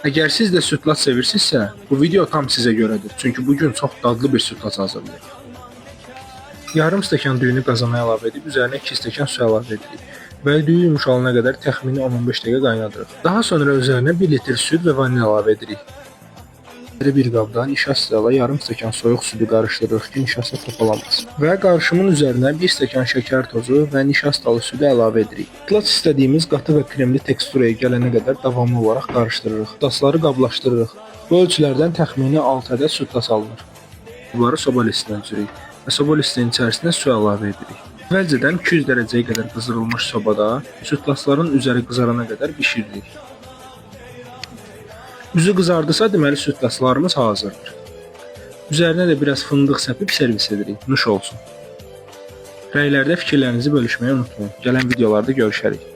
Əgər siz də sütlaç sevirsinizsə, bu video tam sizə görədir. Çünki bugün çox dadlı bir sütlaç hazırlayırıq. Yarım stəkan düyünü qazana əlavə edib, üzərinə 2 stəkan su əlavə edirik və düyü yumşalana qədər təxmini 10-15 dəqiqə qaynadırıq. Daha sonra üzərinə 1 litr süd və vanil əlavə edirik. Bir qabda nişastayla yarım stəkan soyuq südü qarışdırırıq ki, nişasta topalanmasın. Və qarışımın üzərinə 1 stəkan şəkər tozu və nişastalı südü əlavə edirik. Sütlaç istədiyimiz qatı və kremli teksturaya gələnə qədər davamlı olaraq qarışdırırıq. Sütlaçları qablaşdırırıq. Bu ölçülərdən təxmini 6 ədəd sütlaç alınır. Bunları soba listinə düzürük və soba listinin içərisinə su əlavə edirik. Əvvəlcədən 200 dərəcəyə qədər qızdırılmış sobada sütlaçların üzəri qızarana qədər bişiririk. Üzü qızardısa, deməli sütlaçlarımız hazırdır. Üzərinə də biraz fındıq səpib servis edirik. Nuş olsun. Rəylərdə fikirlərinizi bölüşməyi unutmayın. Gələn videolarda görüşərik.